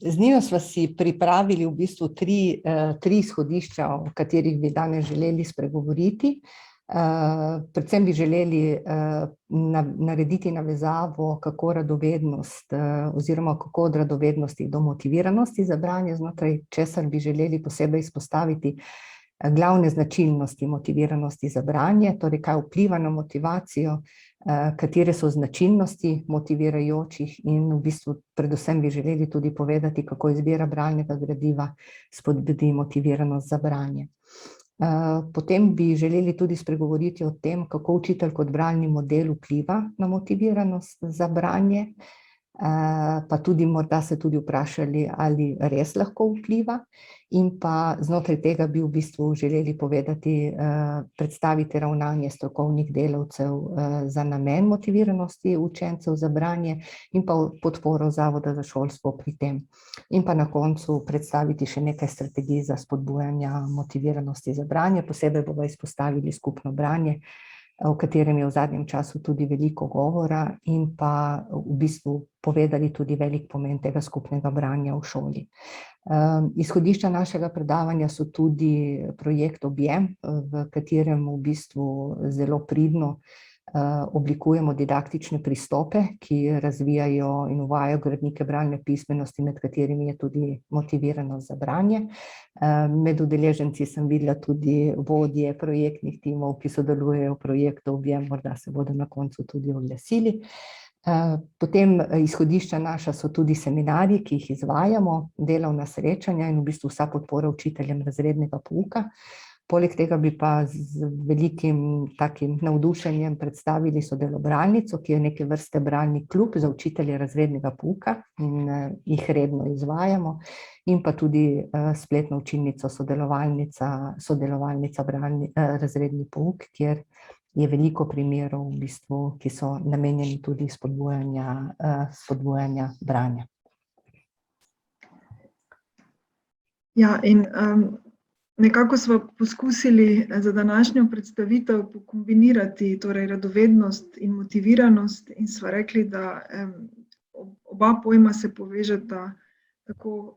Z njim smo si pripravili v bistvu tri izhodišča, o katerih bi danes želeli spregovoriti. Predvsem bi želeli narediti navezavo, kako radovednost oziroma kako od radovednosti do motiviranosti za branje, znotraj česar bi želeli posebej izpostaviti glavne značilnosti motiviranosti za branje, torej kaj vpliva na motivacijo, katere so značilnosti motivirajočih in v bistvu predvsem bi želeli tudi povedati, kako izbira bralnega gradiva spodbudi motiviranost za branje. Potem bi želeli tudi spregovoriti o tem, kako učitelj kot bralni model vpliva na motiviranost za branje, pa tudi morda se tudi vprašali, ali res lahko vpliva, in pa znotraj tega bi v bistvu želeli povedati, predstaviti ravnanje strokovnih delavcev za namen motiviranosti učencev za branje in pa podporo Zavoda za šolstvo pri tem. In pa na koncu predstaviti še nekaj strategij za spodbujanje motiviranosti za branje, posebej bomo izpostavili skupno branje, o katerem je v zadnjem času tudi veliko govora, in pa v bistvu povedali tudi velik pomen tega skupnega branja v šoli. Izhodišča našega predavanja so tudi projekt Objem, v katerem v bistvu zelo pridno oblikujemo didaktične pristope, ki razvijajo in uvajajo gradnike bralne pismenosti, med katerimi je tudi motiviranost za branje. Med udeleženci sem videla tudi vodje projektnih timov, ki sodelujejo v projektu Objem, morda se bodo na koncu tudi oglasili. Potem izhodišča naša so tudi seminarji, ki jih izvajamo, delovna srečanja in v bistvu vsa podpora učiteljem razrednega pouka. Poleg tega bi pa z velikim takim navdušenjem predstavili sodelobralnico, ki je neke vrste bralni klub za učitelje razrednega pouka in jih redno izvajamo, in pa tudi spletno učilnico sodelovalnica razredni pouk, kjer je veliko primerov v bistvu, ki so namenjeni tudi spodbujanja branja. Ja, in nekako smo poskusili za današnjo predstavitev pokombinirati torej radovednost in motiviranost in sva rekli, da oba pojma se povežeta tako,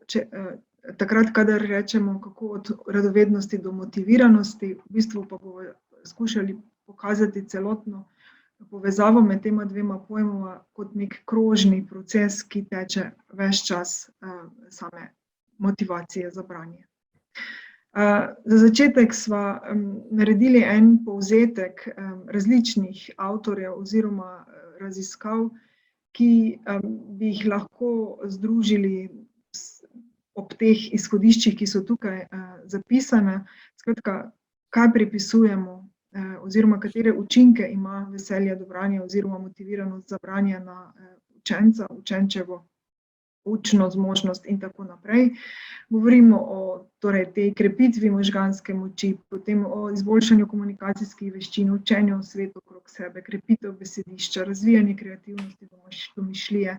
takrat, kadar rečemo, kako od radovednosti do motiviranosti, v bistvu pa bomo skušali pokazati celotno povezavo med tema dvema pojmoma kot nek krožni proces, ki teče ves čas same motivacije za branje. Za začetek sva naredili en povzetek različnih avtorjev oziroma raziskav, ki bi jih lahko združili ob teh izhodiščih, ki so tukaj zapisane. Skratka, kaj pripisujemo oziroma katere učinke ima veselje do branja oziroma motiviranost za branje na učenca, učenčevo učno zmožnost in tako naprej. Govorimo o torej, tej krepitvi možganske moči, potem o izboljšanju komunikacijskih veščin, učenju o svetu okrog sebe, krepitev besedišča, razvijanje kreativnosti, domišljije.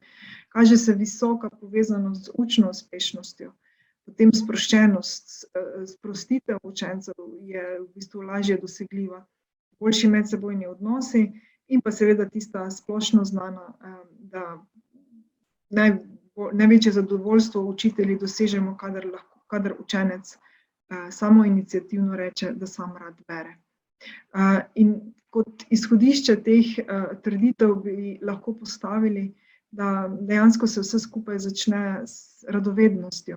Kaže se visoka povezanost z učno uspešnostjo, potem sproščenost, sprostitev učencev je v bistvu lažje dosegljiva, boljši medsebojni odnosi in pa seveda tista splošno znana, da največje zadovoljstvo učitelji dosežemo, kadar učenec samoiniciativno reče, da sam rad bere. In kot izhodišče teh trditev bi lahko postavili, da dejansko se vse skupaj začne s radovednostjo.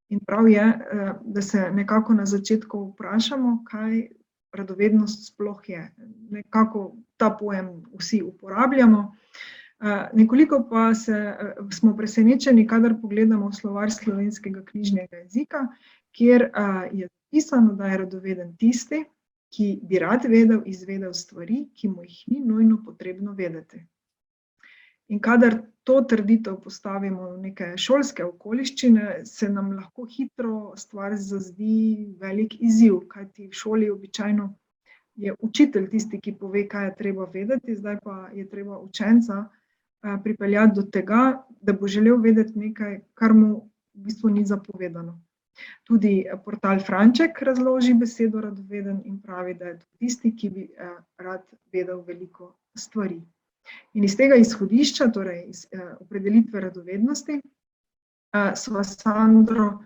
In prav je, da se nekako na začetku vprašamo, kaj radovednost sploh je. Nekako ta pojem vsi uporabljamo. Nekoliko pa smo presenečeni, kadar pogledamo slovar slovenskega knjižnega jezika, kjer je zapisano, da je radoveden tisti, ki bi rad vedel, izvedel stvari, ki mu jih ni nujno potrebno vedeti. In kadar to trditev postavimo v neke šolske okoliščine, se nam lahko hitro stvar zazdi velik izziv, kajti v šoli običajno je učitelj tisti, ki pove, kaj je treba vedeti, zdaj pa je treba učenca pripeljati do tega, da bo želel vedeti nekaj, kar mu v bistvu ni zapovedano. Tudi portal Franček razloži besedo radoveden in pravi, da je to tisti, ki bi rad vedel veliko stvari. In iz tega izhodišča, torej iz opredelitve radovednosti, sva s Sandro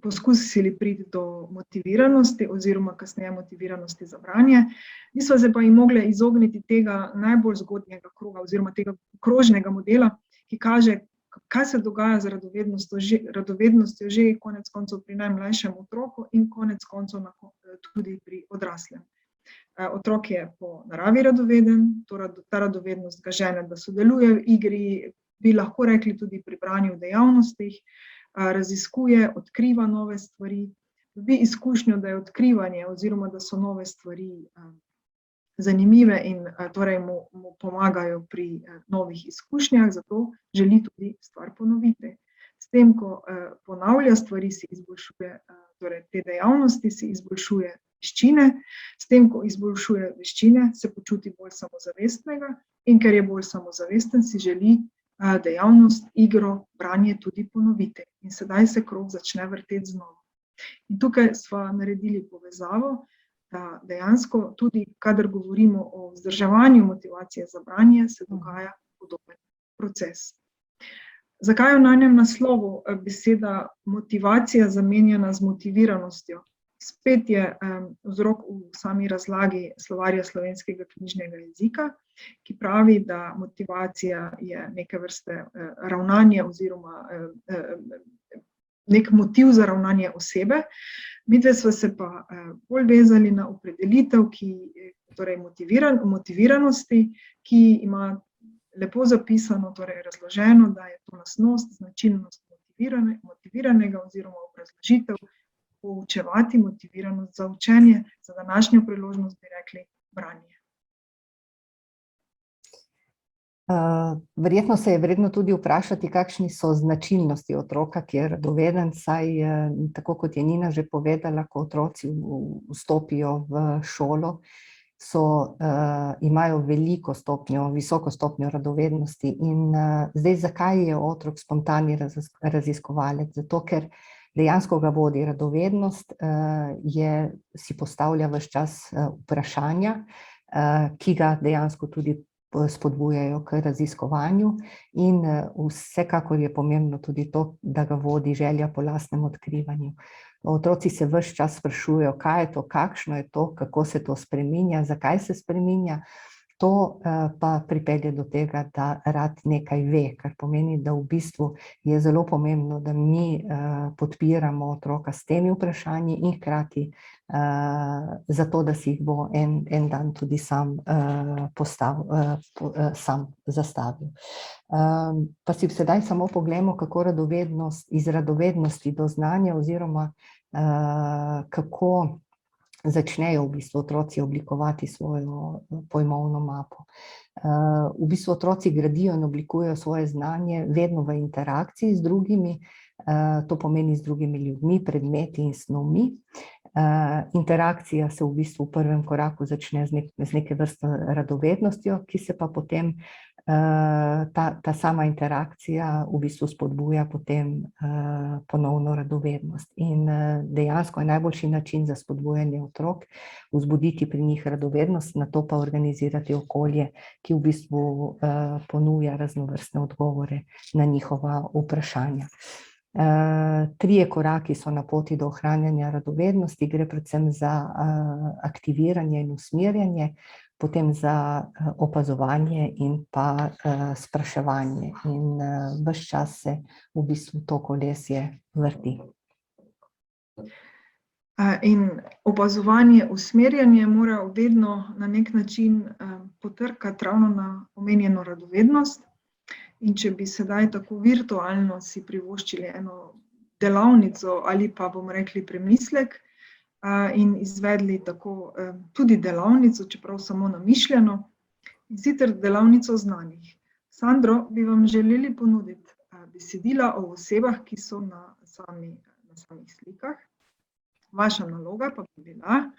poskusili priti do motiviranosti oziroma kasneje motiviranosti za branje. Nisva se pa mogli izogniti tega najbolj zgodnjega kroga oziroma tega krožnega modela, ki kaže, kaj se dogaja z radovednostjo že konec koncev pri najmlajšem otroku in konec koncev tudi pri odraslem. Otrok je po naravi radoveden, ta radovednost ga žene, da sodeluje v igri, bi lahko rekli tudi pri branju v dejavnostih, raziskuje, odkriva nove stvari, dobi izkušnjo, da je odkrivanje oziroma da so nove stvari zanimive in torej mu pomagajo pri novih izkušnjah, zato želi tudi stvar ponoviti. S tem, ko ponavlja stvari, si izboljšuje, torej te dejavnosti, si izboljšuje veščine, s tem, ko izboljšuje veščine, se počuti bolj samozavestnega in ker je bolj samozavesten, si želi dejavnost, igro, branje tudi ponoviti. In sedaj se krog začne vrteti znova. In tukaj sva naredili povezavo, da dejansko tudi, kadar govorimo o vzdrževanju motivacije za branje, se dogaja podoben proces. Zakaj je v najnem naslovu beseda motivacija zamenjana z motiviranostjo? Spet je vzrok v sami razlagi Slovarja slovenskega knjižnega jezika, ki pravi, da motivacija je neke vrste ravnanje oziroma nek motiv za ravnanje osebe. Midve sva se pa bolj vezali na opredelitev, torej motiviranosti, ki ima lepo zapisano, torej razloženo, da je to lastnost, značilnost motiviranega oziroma obrazložitev, poučevati motiviranost za učenje, za današnjo priložnost bi rekli branje. Verjetno se je vredno tudi vprašati, kakšni so značilnosti otroka, ki je radoveden, saj tako kot je Nina že povedala, ko otroci vstopijo v šolo, imajo visoko stopnjo radovednosti. In zdaj, zakaj je otrok spontani raziskovalec? Zato, ker dejansko ga vodi radovednost, si postavlja ves čas vprašanja, ki ga dejansko tudi spodbujajo k raziskovanju, in vsekakor je pomembno tudi to, da ga vodi želja po lastnem odkrivanju. Otroci se ves čas sprašujejo, kaj je to, kakšno je to, kako se to spreminja, zakaj se spreminja. To pa pripelje do tega, da rad nekaj ve, kar pomeni, da v bistvu je zelo pomembno, da mi podpiramo otroka s temi vprašanji in hkrati zato, da si jih bo en dan tudi sam zastavil. Pa si sedaj samo poglejmo, kako iz radovednosti do znanja oziroma kako začnejo v bistvu otroci oblikovati svojo pojmovno mapo. V bistvu otroci gradijo in oblikujejo svoje znanje vedno v interakciji z drugimi, to pomeni z drugimi ljudmi, predmeti in snovmi. Interakcija se v bistvu v prvem koraku začne z neke vrste radovednostjo, ki se pa potem ta sama interakcija v bistvu spodbuja potem ponovno radovednost. In dejansko je najboljši način za spodbujanje otrok vzbuditi pri njih radovednost, nato pa organizirati okolje, ki v bistvu ponuja raznovrstne odgovore na njihova vprašanja. 3 koraki so na poti do ohranjanja radovednosti, gre predvsem za aktiviranje in usmerjanje, potem za opazovanje in pa spraševanje. In ves čas se v bistvu to kolesje vrti. In opazovanje, usmerjanje mora vedno na nek način potrkati ravno na omenjeno radovednost. In če bi sedaj tako virtualno si privoščili eno delavnico ali pa bomo rekli premislek in izvedli tako tudi delavnico, čeprav samo namišljeno, in sicer delavnico znanjih. Sandro, bi vam želeli ponuditi besedila o osebah, ki so na samih slikah. Vaša naloga pa bi bila,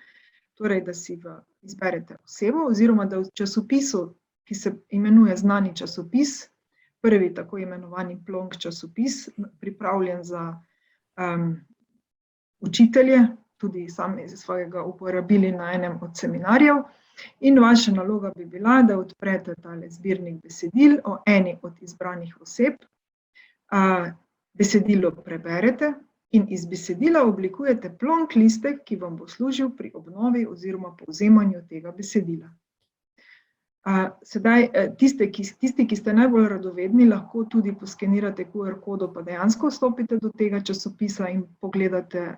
torej, da si izberete osebo oziroma da v časopisu, ki se imenuje Znani časopis, prvi tako imenovani plonk časopis, pripravljen za učitelje, tudi sami svojega uporabili na enem od seminarjev. In vaša naloga bi bila, da odprete tale zbirnik besedil o eni od izbranih oseb besedilo preberete in iz besedila oblikujete plonk listek, ki vam bo služil pri obnovi oziroma povzemanju tega besedila. Sedaj, tisti, ki ste najbolj radovedni, lahko tudi poskenirate QR kodo, pa dejansko vstopite do tega časopisa in pogledate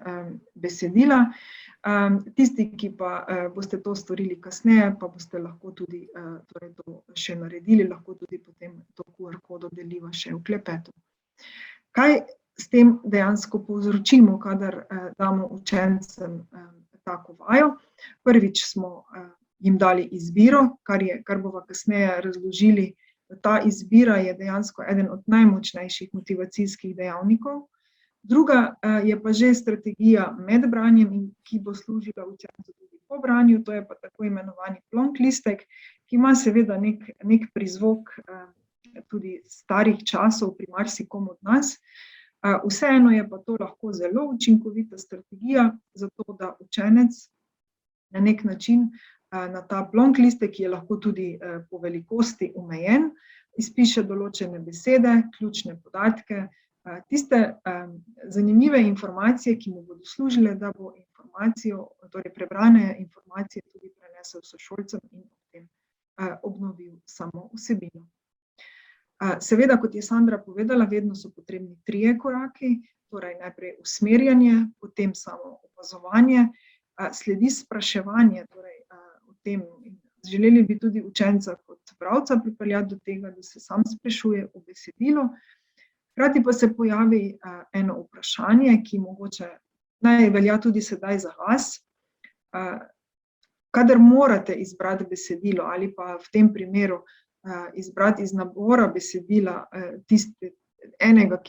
besedila. Tisti, ki pa boste to storili kasneje, pa boste lahko tudi torej to še naredili, lahko tudi potem to QR kodo deliva še v klepetu. Kaj s tem dejansko povzročimo, kadar damo učencem tako vajo? Prvič smo jim dali izbiro, kar bova kasneje razložili. Ta izbira je dejansko eden od najmočnejših motivacijskih dejavnikov. Druga je pa že strategija med branjem, ki bo služila učencu tudi po branju, to je pa tako imenovani plonk listek, ki ima seveda nek prizvok tudi starih časov pri marsikomu od nas. Vseeno je pa to lahko zelo učinkovita strategija, zato da učenec na nek način na ta plonk listek, ki je lahko tudi po velikosti omejen, izpiše določene besede, ključne podatke, tiste zanimive informacije, ki mu bodo služile, da bo informacijo, torej prebrane informacije tudi prenesel sošolcem in potem obnovil samo vsebino. Seveda, kot je Sandra povedala, vedno so potrebni 3 koraki, torej najprej usmerjanje, potem samo opazovanje, sledi spraševanje, torej tem. Želeli bi tudi učenca kot bralca pripeljati do tega, da se sam sprašuje o besedilu. Hkrati pa se pojavi eno vprašanje, ki mogoče naj velja tudi sedaj za vas. Kadar morate izbrati besedilo ali pa v tem primeru izbrati iz nabora besedila enega,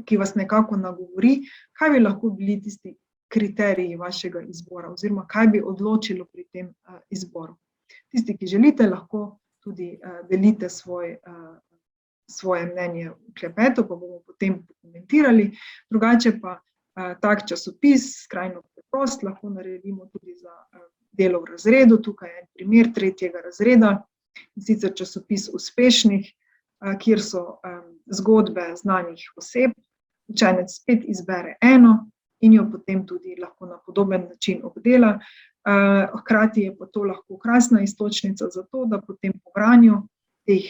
ki vas nekako nagovori, kaj bi lahko bili tisti kriteriji vašega izbora oziroma kaj bi odločilo pri tem izboru. Tisti, ki želite, lahko tudi delite svoje mnenje v klepetu, pa bomo potem komentirali. Drugače pa tak časopis, skrajno preprost, lahko naredimo tudi za delo v razredu. Tukaj je en primer 3. razreda, in sicer časopis uspešnih, kjer so zgodbe znanih oseb. Učenec spet izbere eno in jo potem tudi lahko na podoben način obdela. Hkrati je pa to lahko krasna iztočnica za to, da potem po branju teh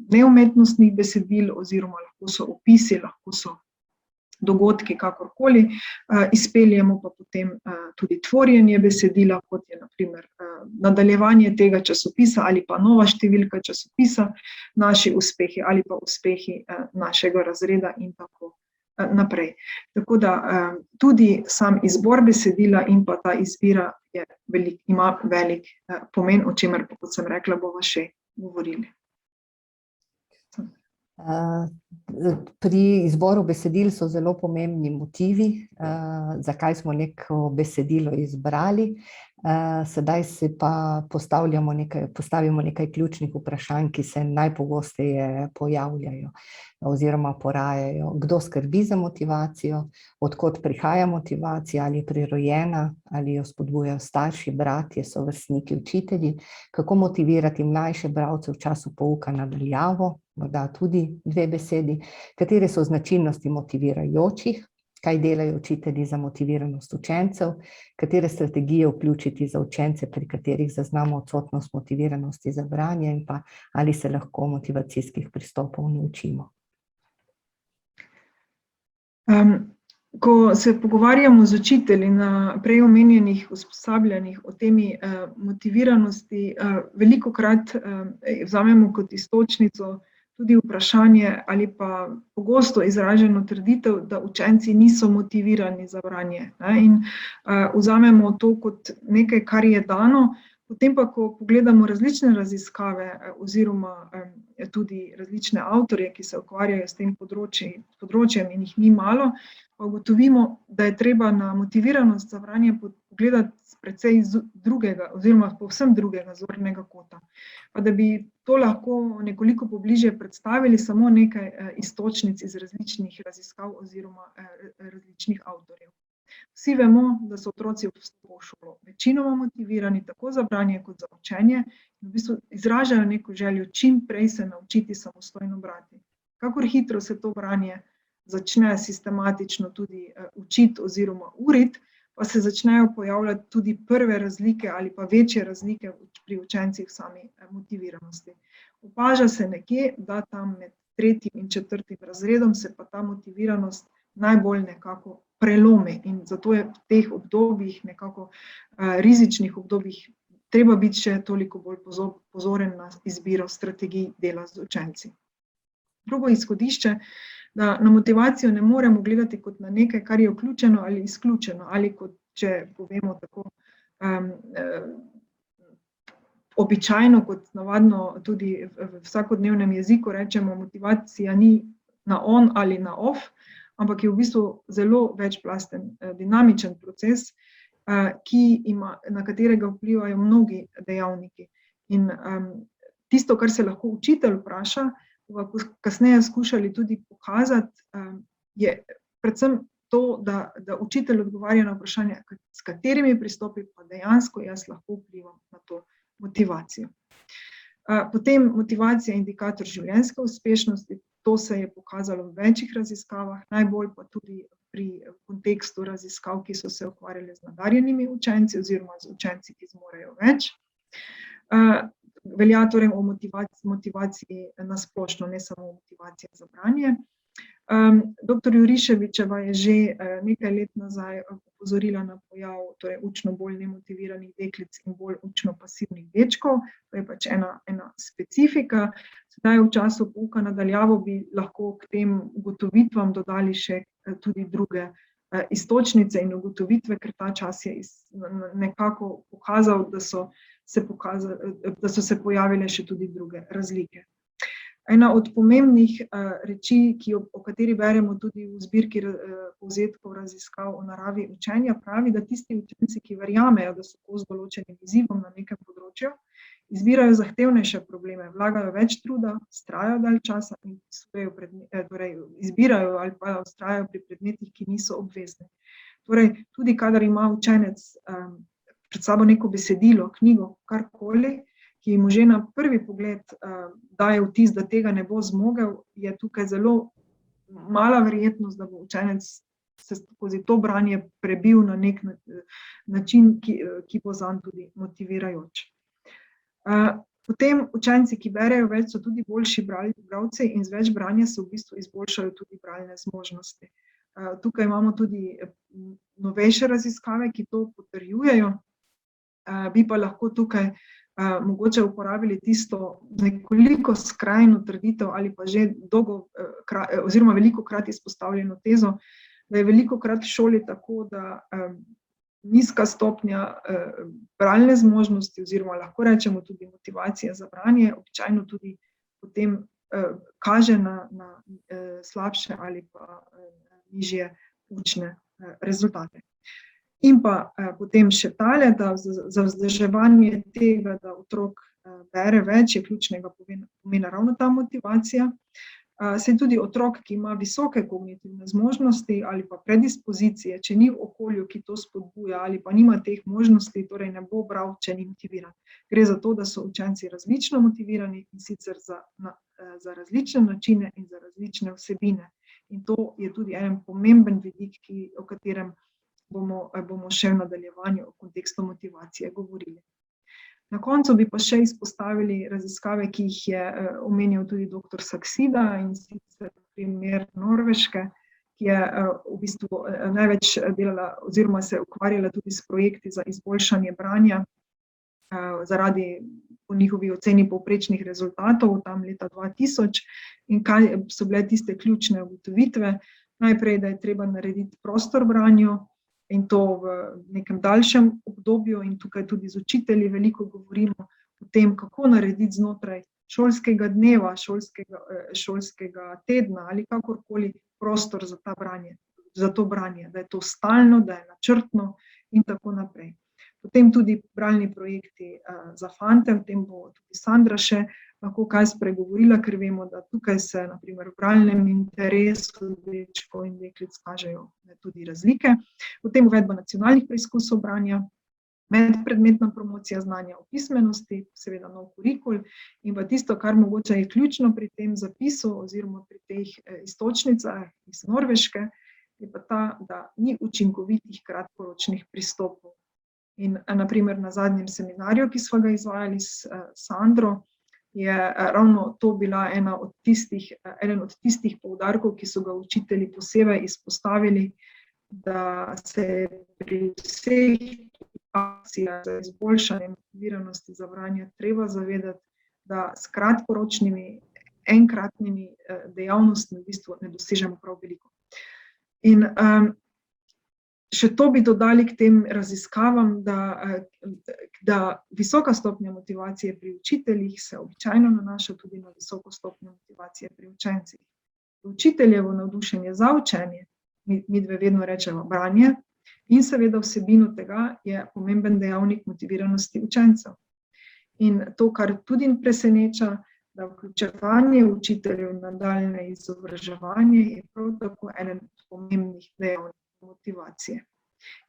neumetnostnih besedil oziroma lahko so opisi, lahko so dogodki, kakorkoli, izpeljemo pa potem tudi tvorjenje besedila, kot je na primer nadaljevanje tega časopisa ali pa nova številka časopisa, naši uspehi ali pa uspehi našega razreda in tako naprej. Tako da tudi sam izbor besedila in pa ta izbira ima velik pomen, o čemer pa, kot sem rekla, bomo še govorili. Pri izboru besedil so zelo pomembni motivi, zakaj smo neko besedilo izbrali. Sedaj se pa postavimo nekaj ključnih vprašanj, ki se najpogosteje pojavljajo oziroma porajajo. Kdo skrbi za motivacijo, od kod prihaja motivacija, ali je prirojena, ali jo spodbujajo starši, bratje, sovrstniki, učitelji, kako motivirati mlajše bralce v času pouka na daljavo, morda tudi 2 besedi, katere so značilnosti motivirajočih, kaj delajo učitelji za motiviranost učencev, katere strategije vključiti za učence, pri katerih zaznamo odsotnost motiviranosti za branje in pa ali se lahko motivacijskih pristopov naučimo. Ko se pogovarjamo z učitelji na prej omenjenih usposabljanjih o temi motiviranosti, velikokrat vzamemo kot iztočnico tudi vprašanje ali pa pogosto izraženo trditev, da učenci niso motivirani za branje, in vzamemo to kot nekaj, kar je dano. Potem pa, ko pogledamo različne raziskave oziroma tudi različne avtorje, ki se ukvarjajo s tem področjem in jih ni malo, pa ugotovimo, da je treba na motiviranost za branje pogledati precej drugega oziroma povsem drugega zornega kota. Pa da bi to lahko nekoliko pobližje predstavili, samo nekaj iztočnic iz različnih raziskav oziroma različnih avtorjev. Vsi vemo, da so otroci v vstopu v šolo večinoma motivirani tako za branje kot za učenje in v bistvu izražajo neko željo čim prej se naučiti samostojno brati. Kakor hitro se to branje začne sistematično tudi učiti oziroma uriti, pa se začnejo pojavljati tudi prve razlike ali pa večje razlike pri učencih sami motiviranosti. Opaža se nekje, da tam med 3. in 4. razredom se pa ta motiviranost najbolj nekako prelomi in zato je v teh obdobjih, nekako rizičnih obdobjih, treba biti še toliko bolj pozoren na izbiro strategij dela z učenci. Drugo izhodišče, da na motivacijo ne moremo gledati kot na nekaj, kar je vključeno ali izključeno, ali kot, če povemo tako običajno, kot navadno tudi v vsakodnevnem jeziku rečemo, motivacija ni na on ali na off, ampak je v bistvu zelo večplasten, dinamičen proces, na katerega vplivajo mnogi dejavniki. In tisto, kar se lahko učitelj vpraša, kasneje skušali tudi pokazati, je predvsem to, da učitelj odgovarja na vprašanje, s katerimi pristopi pa dejansko jaz lahko vplivam na to motivacijo. Potem motivacija je indikator življenjske uspešnosti, to se je pokazalo v večjih raziskavah, najbolj pa tudi pri kontekstu raziskav, ki so se ukvarjali z nadarjenimi učenci oziroma z učenci, ki zmorejo več. Velja torej o motivaciji na splošno, ne samo motivacija za branje. Dr. Juriševičeva je že nekaj let nazaj opozorila na pojav torej učno bolj nemotiviranih deklic in bolj učno pasivnih dečkov. To je pač ena specifika. Sedaj v času pouka na daljavo bi lahko k tem ugotovitvam dodali še tudi druge iztočnice in ugotovitve, ker ta čas je nekako pokazal, da so se pojavile še tudi druge razlike. Ena od pomembnih reči, o kateri beremo tudi v zbirki povzetkov raziskav o naravi učenja, pravi, da tisti učenci, ki verjamejo, da so kos določenim izzivom na nekem področju, izbirajo zahtevnejše probleme, vlagajo več truda, vztrajajo dalj časa in izbirajo ali pa vztrajajo pri predmetih, ki niso obvezni. Torej, tudi kadar ima učenec pred sabo neko besedilo, knjigo, karkoli, ki mu že na prvi pogled daje vtis, da tega ne bo zmogel, je tukaj zelo mala verjetnost, da bo učenec se skozi to branje prebil na nek način, ki bo zanj tudi motivirajoč. Potem učenci, ki berejo več, so tudi boljši bralci in z več branja se v bistvu izboljšajo tudi bralne zmožnosti. Tukaj imamo tudi novejše raziskave, ki to potrjujejo, bi pa lahko tukaj mogoče uporabili tisto nekoliko skrajno trditev ali pa že oziroma velikokrat izpostavljeno tezo, da je velikokrat v šoli tako, da nizka stopnja bralne zmožnosti oziroma lahko rečemo tudi motivacija za branje običajno tudi potem kaže na slabše ali pa nižje učne rezultate. In pa potem še tale, da za vzdrževanje tega, da otrok bere več, je ključnega pomena ravno ta motivacija. Saj tudi otrok, ki ima visoke kognitivne zmožnosti ali pa predispozicije, če ni v okolju, ki to spodbuja ali pa nima teh možnosti, torej ne bo bral, če ni motiviran. Gre za to, da so učenci različno motivirani in sicer za različne načine in za različne vsebine. In to je tudi en pomemben vidik, o katerem bomo še v nadaljevanju v kontekstu motivacije govorili. Na koncu bi pa še izpostavili raziskave, ki jih je omenil tudi dr. Saksida, in sicer primer Norveške, ki je v bistvu največ delala oziroma se ukvarjala tudi s projekti za izboljšanje branja zaradi po njihovi oceni povprečnih rezultatov tam leta 2000 in kaj so bile tiste ključne ugotovitve. Najprej, da je treba narediti prostor branju, in to v nekem daljšem obdobju in tukaj tudi z učitelji veliko govorimo o tem, kako narediti znotraj šolskega dneva, šolskega tedna ali kakorkoli prostor za to branje, da je to stalno, da je načrtno in tako naprej. Potem tudi bralni projekti za fante, o tem bo tudi Sandra še lahko kaj spregovorila, ker vemo, da tukaj se na primer v bralnem interesu dečkov in deklic kažejo tudi razlike. Potem uvedba nacionalnih preizkusov branja, medpredmetna promocija znanja o pismenosti, seveda nov kurikul, in pa tisto, kar mogoče je ključno pri tem zapisu oziroma pri teh iztočnicah iz Norveške, je pa ta, da ni učinkovitih kratkoročnih pristopov. In naprimer na zadnjem seminarju, ki smo ga izvajali s Sandro, je ravno to bila eden od tistih poudarkov, ki so ga učitelji posebej izpostavili, da se pri vseh akcijah za izboljšanje motiviranosti za branje treba zavedati, da s kratkoročnimi, enkratnimi dejavnostmi v bistvu ne dosežemo prav veliko. In še to bi dodali k tem raziskavam, da visoka stopnja motivacije pri učiteljih se običajno nanaša tudi na visoko stopnjo motivacije pri učencih. Učiteljevo navdušenje za učenje, midve vedno rečemo branje, in seveda vsebino tega je pomemben dejavnik motiviranosti učencev. In to, kar tudi preseneča, da vključevanje učiteljev v nadaljnje izobraževanje je prav tako eden od pomembnih dejavnikov motivacije.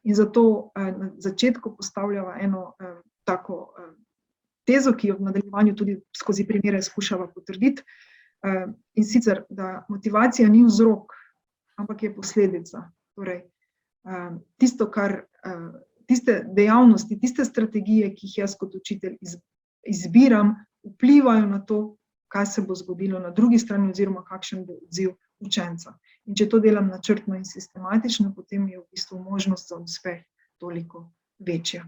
In zato na začetku postavljava eno tako tezo, ki jo v nadaljevanju tudi skozi primere skušava potrditi, in sicer, da motivacija ni vzrok, ampak je posledica. Torej, tiste dejavnosti, tiste strategije, ki jih jaz kot učitelj izbiram, vplivajo na to, kaj se bo zgodilo na drugi strani oziroma kakšen bo odziv učenca. In če to delam načrtno in sistematično, potem je v bistvu možnost za uspeh toliko večja.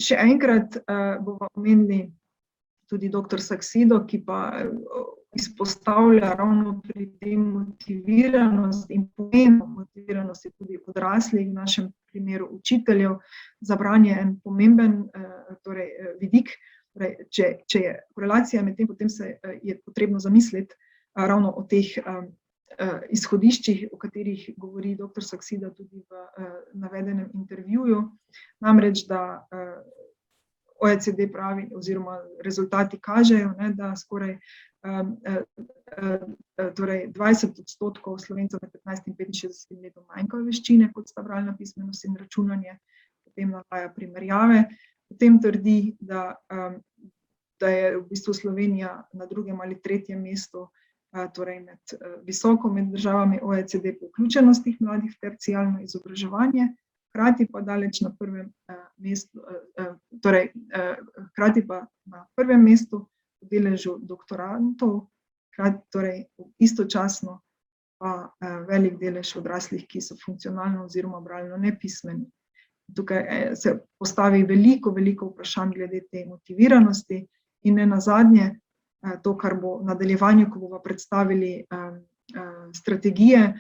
Še enkrat bomo omenili tudi dr. Saxido, ki pa izpostavlja ravno pri tem motiviranost in pomen motiviranosti tudi odraslih, v našem primeru učiteljev, za branje en pomemben vidik. Če je korelacija med tem, potem se je potrebno zamisliti ravno o teh izhodiščih, o katerih govori dr. Saxida tudi v navedenem intervjuju. Namreč, da OECD pravi, oziroma rezultati kažejo, da skoraj 20% Slovencev med 15 in 65 letom manjkajo veščine, kot sta bralna pismenost in računanje, potem navaja primerjave. Potem trdi, da je v bistvu Slovenija na drugem ali tretjem mestu, torej visoko med državami OECD po vključenosti mladih v terciarno izobraževanje, hkrati pa daleč na prvem mestu, hkrati pa na prvem mestu v deležu doktorantov, torej istočasno pa velik delež odraslih, ki so funkcionalno oziroma bralno nepismeni. Tukaj se postavi veliko vprašanj glede te motiviranosti in nenazadnje to, kar bo v nadaljevanju, ko bomo predstavili strategije,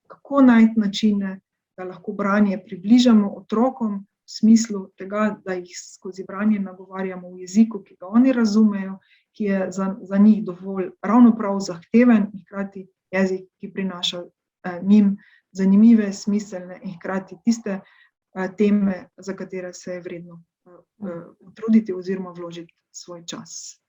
kako najti načine, da lahko branje približamo otrokom v smislu tega, da jih skozi branje nagovarjamo v jeziku, ki ga oni razumejo, ki je za njih dovolj ravno prav zahteven in hkrati jezik, ki prinaša njim zanimive, smiselne in hkrati tiste teme, za katere se je vredno potruditi oziroma vložiti svoj čas.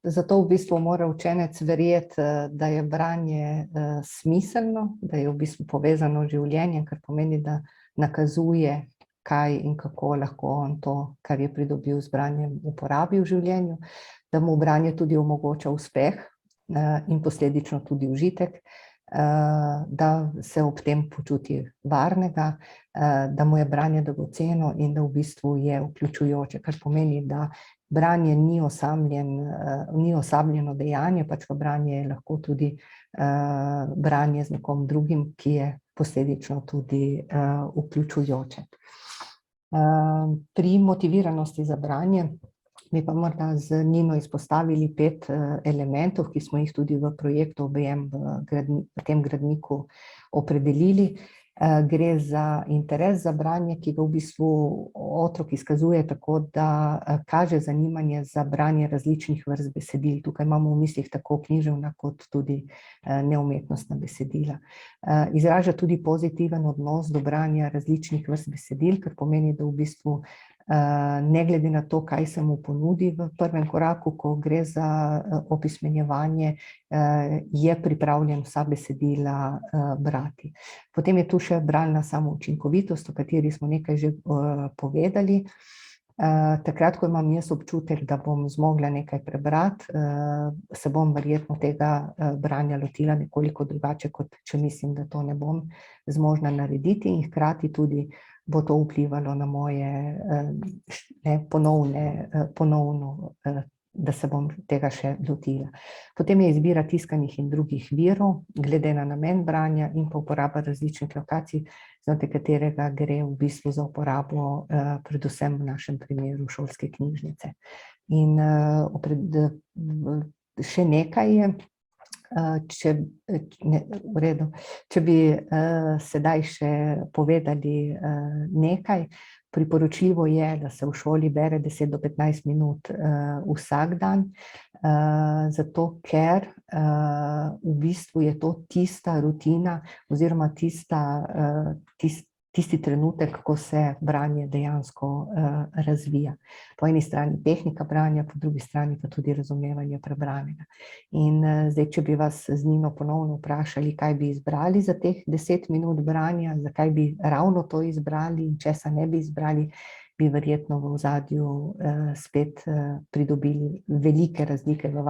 Zato v bistvu mora učenec verjeti, da je branje smiselno, da je v bistvu povezano z življenjem, kar pomeni, da nakazuje, kaj in kako lahko on to, kar je pridobil z branjem, uporabi v življenju, da mu branje tudi omogoča uspeh in posledično tudi užitek, da se ob tem počuti varnega, da mu je branje dragoceno in da v bistvu je vključujoče, kar pomeni, da branje ni osamljeno dejanje, pač pa branje je lahko tudi branje z nekom drugim, ki je posledično tudi vključujoče. Pri motiviranosti za branje bi pa morda z Nino izpostavili 5 elementov, ki smo jih tudi v projektu OBM v tem gradniku opredelili. Gre za interes za branje, ki ga v bistvu otrok izkazuje tako, da kaže zanimanje za branje različnih vrst besedil. Tukaj imamo v mislih tako književna kot tudi neumetnostna besedila. Izraža tudi pozitiven odnos do branja različnih vrst besedil, kar pomeni, da v bistvu ne glede na to, kaj se mu ponudi v prvem koraku, ko gre za opismenjevanje, je pripravljen vsa besedila brati. Potem je tu še bralna samoučinkovitost, o kateri smo nekaj že povedali. Takrat, ko imam jaz občutek, da bom zmogla nekaj prebrati, se bom verjetno tega branja lotila nekoliko drugače, kot če mislim, da to ne bom zmožna narediti, in hkrati tudi bo to vplivalo na moje ponovno, da se bom tega še lotila. Potem je izbira tiskanih in drugih virov, glede na namen branja in pa uporaba različnih lokacij, znotraj katerega gre v bistvu za uporabo, predvsem v našem primeru šolske knjižnice. In še nekaj je, če bi sedaj še povedali nekaj. Priporočljivo je, da se v šoli bere 10 do 15 minut vsak dan, zato ker v bistvu je to tista rutina oziroma tisti trenutek, ko se branje dejansko razvija. Po eni strani tehnika branja, po drugi strani pa tudi razumevanje prebranega. In zdaj, če bi vas z Nino ponovno vprašali, kaj bi izbrali za teh 10 minut branja, zakaj bi ravno to izbrali in česa ne bi izbrali, bi verjetno v ozadju spet pridobili velike razlike v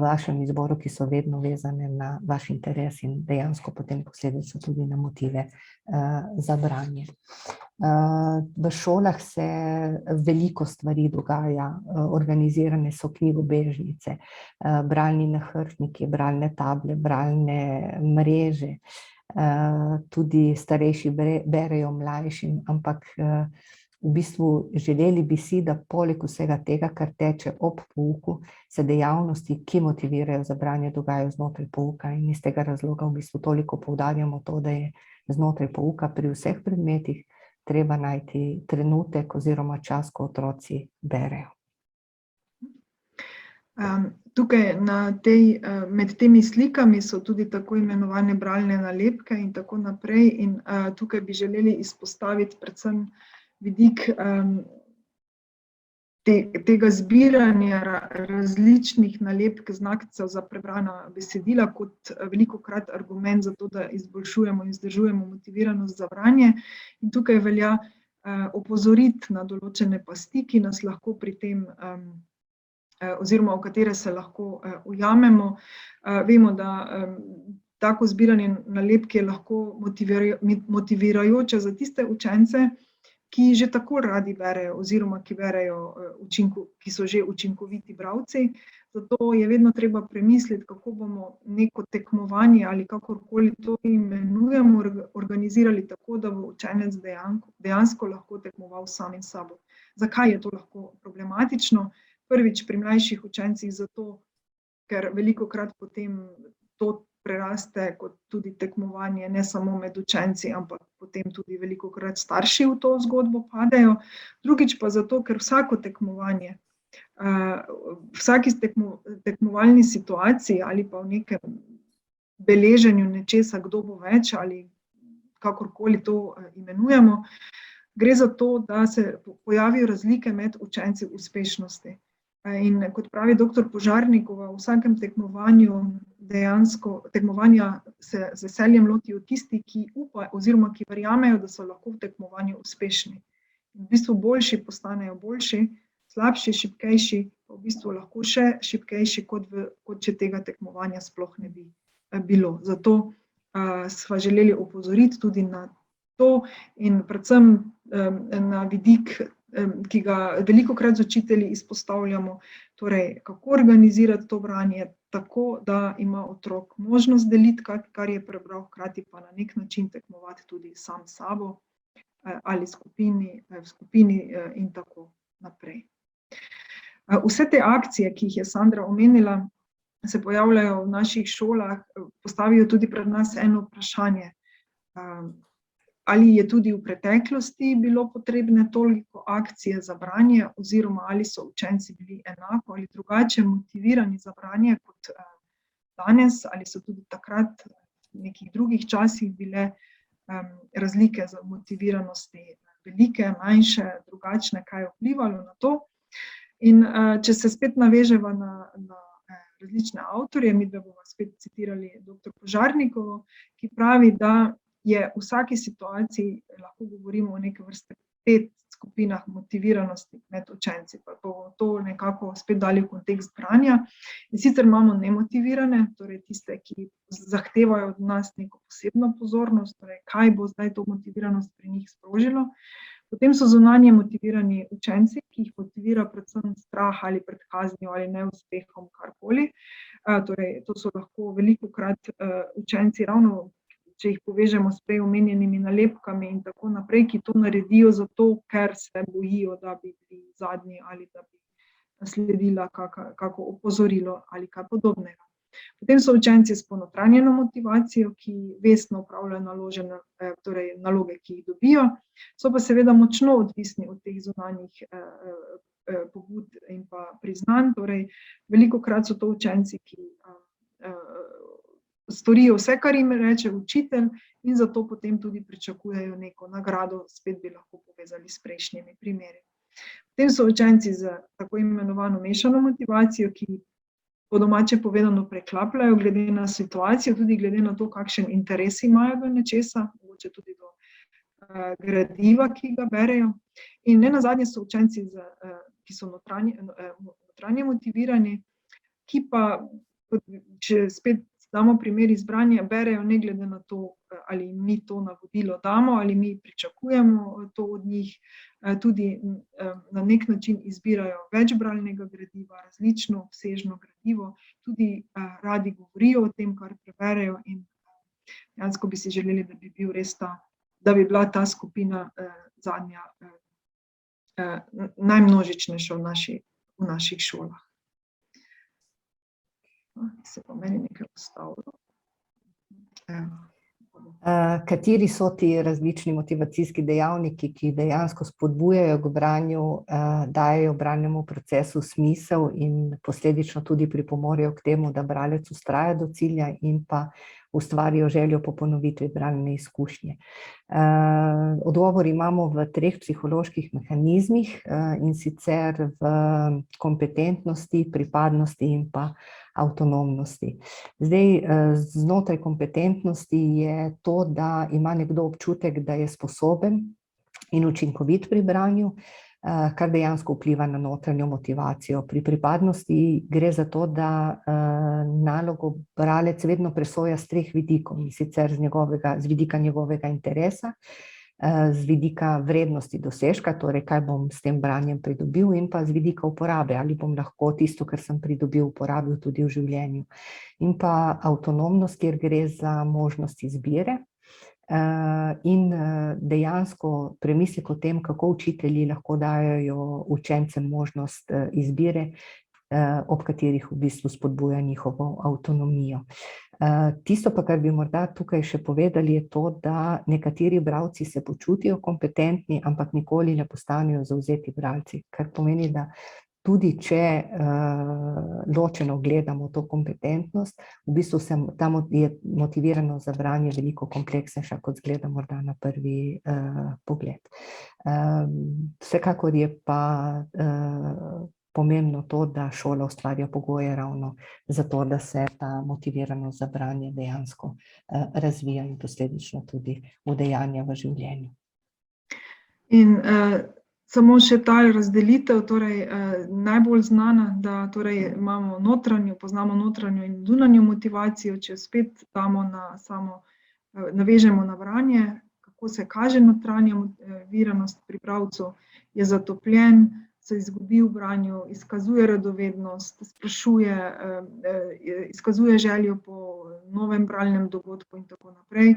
vašem izboru, ki so vedno vezane na vaš interes in dejansko potem posledično tudi na motive za branje. V šolah se veliko stvari dogaja, organizirane so knjigobežnice, bralni nahrbtniki, bralne table, bralne mreže, tudi starejši berejo mlajšim, ampak v bistvu želeli bi si, da poleg vsega tega, kar teče ob pouku, se dejavnosti, ki motivirajo za branje, dogajajo znotraj pouka, in iz tega razloga v bistvu toliko poudarjamo to, da je znotraj pouka pri vseh predmetih treba najti trenutek oziroma čas, ko otroci berejo. Tukaj med temi slikami so tudi tako imenovane bralne nalepke in tako naprej, in tukaj bi želeli izpostaviti predvsem vidik tega zbiranja različnih nalepk, znakcev za prebrana besedila kot velikokrat argument za to, da izboljšujemo in vzdržujemo motiviranost za branje. In tukaj velja opozoriti na določene pasti, ki nas lahko pri tem oziroma v katere se lahko ujamemo. Vemo, da tako zbiranje nalepk je lahko motivirajoče za tiste učence, ki že tako radi berejo oziroma ki so že učinkoviti bralci. Zato je vedno treba premisliti, kako bomo neko tekmovanje ali kakorkoli to imenujemo, organizirali tako, da bo učenec dejansko lahko tekmoval samim sabo. Zakaj je to lahko problematično? Prvič, pri mlajših učencih zato, ker velikokrat potem to preraste kot tudi tekmovanje ne samo med učenci, ampak potem tudi velikokrat starši v to zgodbo padejo. Drugič pa zato, ker vsako tekmovanje, vsaki tekmovalni situaciji ali pa v nekem beleženju nečesa, kdo bo več ali kakorkoli to imenujemo, gre za to, da se pojavijo razlike med učenci uspešnosti. In kot pravi doktor Požarnikova, v vsakem tekmovanja se z veseljem lotijo tisti, ki upajo oziroma ki verjamejo, da so lahko v tekmovanju uspešni. V bistvu boljši postanejo boljši, slabši, šibkejši, pa v bistvu lahko še šibkejši, kot če tega tekmovanja sploh ne bi bilo. Zato sva želeli opozoriti tudi na to in predvsem na vidik, ki ga velikokrat z učitelji izpostavljamo, torej kako organizirati to branje tako, da ima otrok možnost deliti, kar je prebral, hkrati pa na nek način tekmovati tudi sam s sabo ali v skupini in tako naprej. Vse te akcije, ki jih je Sandra omenila, se pojavljajo v naših šolah, postavijo tudi pred nas eno vprašanje. Ali je tudi v preteklosti bilo potrebne toliko akcije za branje, oziroma ali so učenci bili enako ali drugače motivirani za branje kot danes, ali so tudi takrat v nekih drugih časih bile razlike za motiviranosti velike, manjše, drugačne, kaj je vplivalo na to. In če se spet naveževa na različne avtorje, mi da bomo spet citirali dr. Požarnikovo, ki pravi, da je v vsaki situaciji, lahko govorimo o neke vrste 5 skupinah motiviranosti med učenci, pa bomo to nekako spet dali v kontekst branja. In sicer imamo nemotivirane, torej tiste, ki zahtevajo od nas neko posebno pozornost, torej kaj bo zdaj to motiviranost pri njih sprožilo. Potem so zunanje motivirani učenci, ki jih motivira predvsem strah ali pred kaznijo ali neuspehom, karkoli. Torej, to so lahko velikokrat učenci ravno, če jih povežemo s prej omenjenimi nalepkami in tako naprej, ki to naredijo zato, ker se bojijo, da bi bili zadnji ali da bi sledila kako opozorilo ali kaj podobnega. Potem so učenci s ponotranjeno motivacijo, ki vestno opravljajo naloge, ki jih dobijo, so pa seveda močno odvisni od teh zunanjih pobud in pa priznanj. Torej, velikokrat so to učenci, ki storijo vse, kar jim reče učitelj, in zato potem tudi pričakujejo neko nagrado, spet bi lahko povezali s prejšnjimi primeri. Potem so učenci z tako imenovano mešano motivacijo, ki po domače povedano preklapljajo glede na situacijo, tudi glede na to, kakšen interes imajo do nečesa, mogoče tudi do gradiva, ki ga berejo. In nenazadnje so učenci, ki so notranje motivirani, ki pa, če spet damo primer iz branja, berejo ne glede na to, ali mi to navodilo damo, ali mi pričakujemo to od njih, tudi na nek način izbirajo večbralnega gradiva, različno obsežno gradivo, tudi radi govorijo o tem, kar preberejo, in dejansko bi si želeli, da bi bila ta skupina zadnja najmnožičnejša v naših šolah. Se pa meni nekaj postavilo. Kateri so ti različni motivacijski dejavniki, ki dejansko spodbujajo k branju, dajejo bralnemu procesu smisel in posledično tudi pripomorejo k temu, da bralec vztraja do cilja in pa ustvarijo željo po ponovitvi bralne izkušnje? Odgovor imamo v 3 psiholoških mehanizmih, in sicer v kompetentnosti, pripadnosti in pa avtonomnosti. Zdaj, znotraj kompetentnosti je to, da ima nekdo občutek, da je sposoben in učinkovit pri branju, kar dejansko vpliva na notranjo motivacijo. Pri pripadnosti gre za to, da nalogo bralec vedno presoja s 3 vidikov, in sicer z vidika njegovega interesa, z vidika vrednosti dosežka, torej kaj bom s tem branjem pridobil, in pa z vidika uporabe, ali bom lahko tisto, kar sem pridobil, uporabil tudi v življenju. In pa avtonomnost, kjer gre za možnost izbire, in dejansko premislek o tem, kako učitelji lahko dajejo učencem možnost izbire, ob katerih v bistvu spodbuja njihovo avtonomijo. Tisto pa, kar bi morda tukaj še povedali, je to, da nekateri bralci se počutijo kompetentni, ampak nikoli ne postanejo zavzeti bralci, kar pomeni, da tudi če ločeno gledamo to kompetentnost, v bistvu je motiviranost za branje veliko kompleksnejša, kot zgleda morda na prvi pogled. Vsekakor je pa pomembno to, da šola ustvarja pogoje ravno zato, da se ta motiviranost za branje dejansko razvija in posledično tudi udejanja v življenju. In samo še ta razdelitev, torej najbolj znana, da torej poznamo notranjo in zunanjo motivacijo, če spet damo navežemo na branje, kako se kaže notranja motiviranost pri bralcu, je zatopljen, se izgubi v branju, izkazuje radovednost, izkazuje željo po novem bralnem dogodku in tako naprej,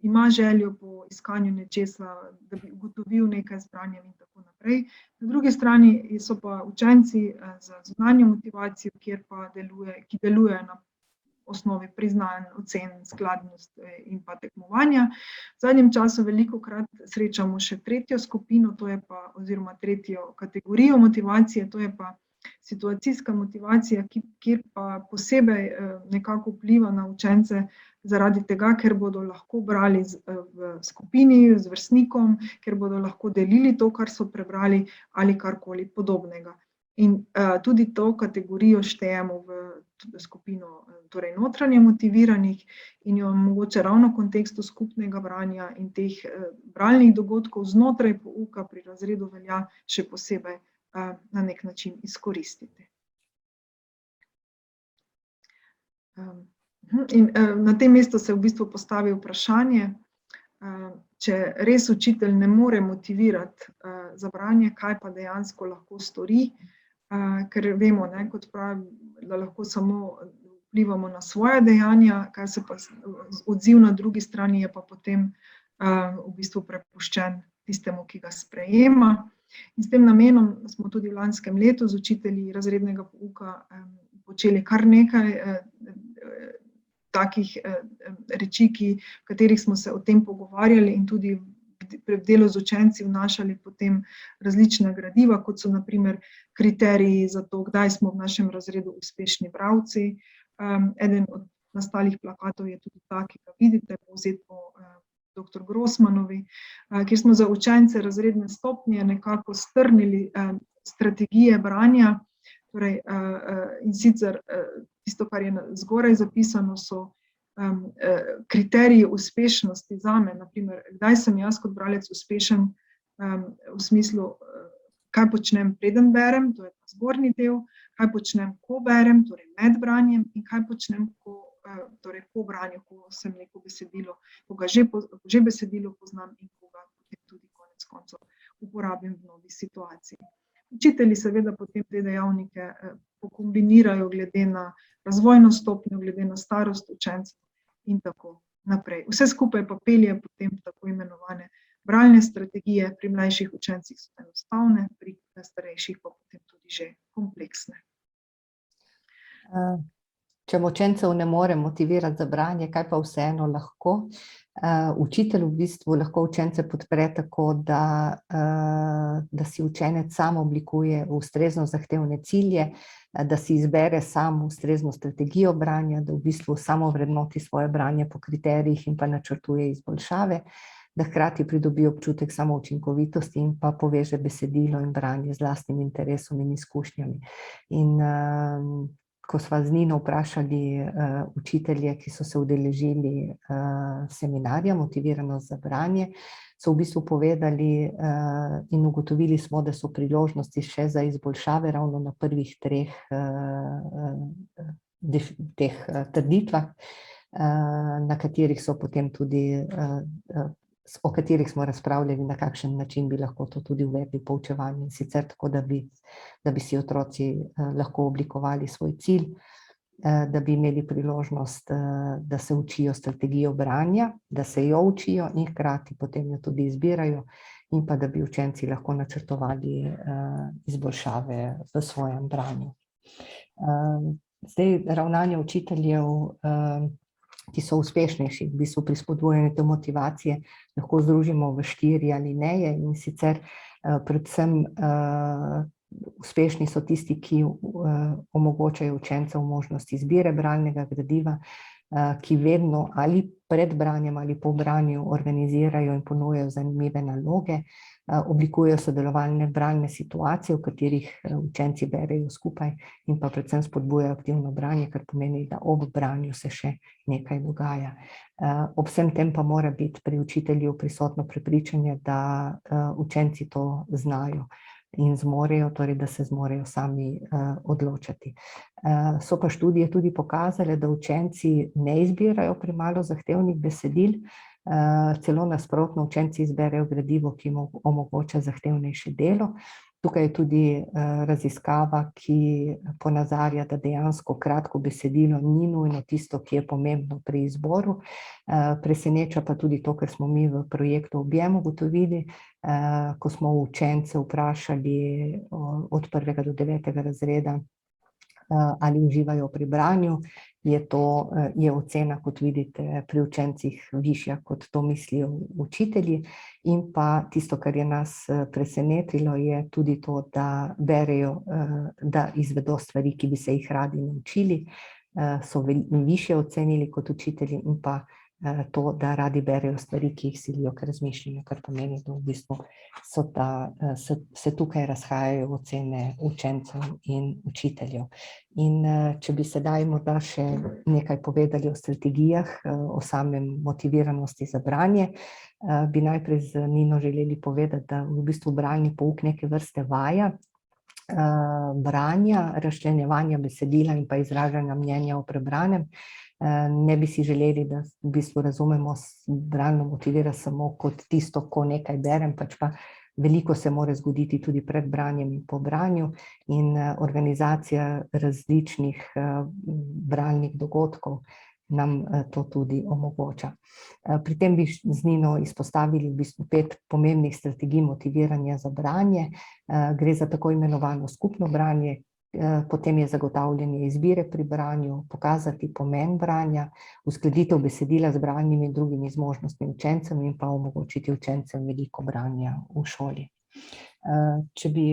ima željo po iskanju nečesa, da bi ugotovil nekaj z branjem in tako naprej. Na drugi strani so pa učenci z zunanjo motivacijo, ki delujejo na osnovi priznanj, ocen, skladnost in pa tekmovanja. V zadnjem času velikokrat srečamo še 3. skupino, oziroma 3. kategorijo motivacije, to je pa situacijska motivacija, kjer pa posebej nekako vpliva na učence zaradi tega, ker bodo lahko brali v skupini z vrstnikom, ker bodo lahko delili to, kar so prebrali ali karkoli podobnega. In tudi to kategorijo štejemo v skupino torej notranje motiviranih in jo mogoče ravno v kontekstu skupnega branja in teh bralnih dogodkov znotraj pouka pri razredu velja še posebej na nek način izkoristiti. In na tem mestu se v bistvu postavi vprašanje, če res učitelj ne more motivirati za branje, kaj pa dejansko lahko stori, ker vemo, kot pravim, da lahko samo vplivamo na svoje dejanja, kaj se pa odziv na drugi strani je pa potem v bistvu prepuščen tistemu, ki ga sprejema. In s tem namenom smo tudi v lanskem letu z učitelji razrednega pouka počeli kar nekaj takih reči, v katerih smo se o tem pogovarjali in tudi v delu z učenci vnašali potem različna gradiva, kot so na primer kriteriji za to, kdaj smo v našem razredu uspešni bralci. Eden od nastalih plakatov je tudi ta, ki ga vidite, povzet po dr. Grossmanovi, kjer smo za učence razredne stopnje nekako strnili strategije branja, torej in sicer tisto, kar je zgoraj zapisano, so kriteriji uspešnosti zame, naprimer, kdaj sem jaz kot bralec uspešen v smislu, kaj počnem preden berem, to je ta zgornji del, kaj počnem, ko berem, torej med branjem, in kaj počnem, torej po branju, ko sem neko besedilo, ko ga že besedilo poznam in ko ga potem tudi konec koncev uporabim v novi situaciji. Učitelji seveda potem te dejavnike pokombinirajo glede na razvojno stopnjo, glede na starost učencev in tako naprej. Vse skupaj pa pelje potem tako imenovane bralne strategije, pri mlajših učencih so enostavne, pri starejših pa potem tudi že kompleksne. Če učencev ne more motivirati za branje, kaj pa vseeno lahko? Učitelj v bistvu lahko učence podpre tako, da si učenec sam oblikuje ustrezno zahtevne cilje, da si izbere sam ustrezno strategijo branja, da v bistvu samo vrednoti svoje branje po kriterijih in pa načrtuje izboljšave, da hkrati pridobi občutek samoučinkovitosti in pa poveže besedilo in branje z lastnim interesom in izkušnjami. In ko sva z Nino vprašali učitelje, ki so se udeležili seminarja Motiviranost za branje, so v bistvu povedali in ugotovili smo, da so priložnosti še za izboljšave ravno na prvih treh teh trditvah, na katerih so potem tudi, o katerih smo razpravljali, na kakšen način bi lahko to tudi uvedli v poučevanje, in sicer tako, da bi si otroci lahko oblikovali svoj cilj, da bi imeli priložnost, da se učijo strategijo branja, da se jo učijo in hkrati potem jo tudi izbirajo, in pa da bi učenci lahko načrtovali izboljšave v svojem branju. Zdaj, ravnanje učiteljev, ki so uspešnejši v bistvu pri spodbujanju te motivacije, lahko združimo v 4 alineje, in sicer predvsem uspešni so tisti, ki omogočajo učencem možnost izbire bralnega gradiva, ki vedno ali pred branjem ali po branju organizirajo in ponujajo zanimive naloge, oblikujejo sodelovalne bralne situacije, v katerih učenci berejo skupaj in pa predvsem spodbujajo aktivno branje, kar pomeni, da ob branju se še nekaj dogaja. Ob vsem tem pa mora biti pri učitelju prisotno prepričanje, da učenci to znajo in zmorejo, torej da se zmorejo sami odločati. So pa študije tudi pokazale, da učenci ne izbirajo premalo zahtevnih besedil, celo nasprotno, učenci izberejo gradivo, ki jim omogoča zahtevnejše delo. Tukaj je tudi raziskava, ki ponazarja, da dejansko kratko besedilo ni nujno tisto, ki je pomembno pri izboru. Preseneča pa tudi to, kar smo mi v projektu Objem ugotovili, ko smo učence vprašali od 1. do 9. razreda, ali uživajo pri branju, je ocena, kot vidite, pri učencih višja, kot to mislijo učitelji. In pa tisto, kar je nas presenetilo, je tudi to, da berejo, da izvedo stvari, ki bi se jih radi naučili. so višje ocenili kot učitelji in pa to, da radi berejo stvari, ki jih silijo k razmišljanju, kar pomeni, da v bistvu se tukaj razhajajo ocene učencev in učiteljev. In če bi sedaj morda še nekaj povedali o strategijah, o samem motiviranosti za branje, bi najprej z Nino želeli povedati, da v bistvu bralni pouk neke vrste vaja, branja, razčlenjevanja besedila in pa izražanja mnenja o prebranem. Ne bi si želeli, da v bistvu razumemo bralno motivira samo kot tisto, ko nekaj berem, pač pa veliko se mora zgoditi tudi pred branjem in po branju in organizacija različnih bralnih dogodkov nam to tudi omogoča. Pri tem bi z Nino izpostavili v bistvu 5 pomembnih strategij motiviranja za branje. Gre za tako imenovano skupno branje, potem je zagotavljanje izbire pri branju, pokazati pomen branja, uskladitev besedila z bralnimi in drugimi zmožnostmi učencem in pa omogočiti učencem veliko branja v šoli. Če bi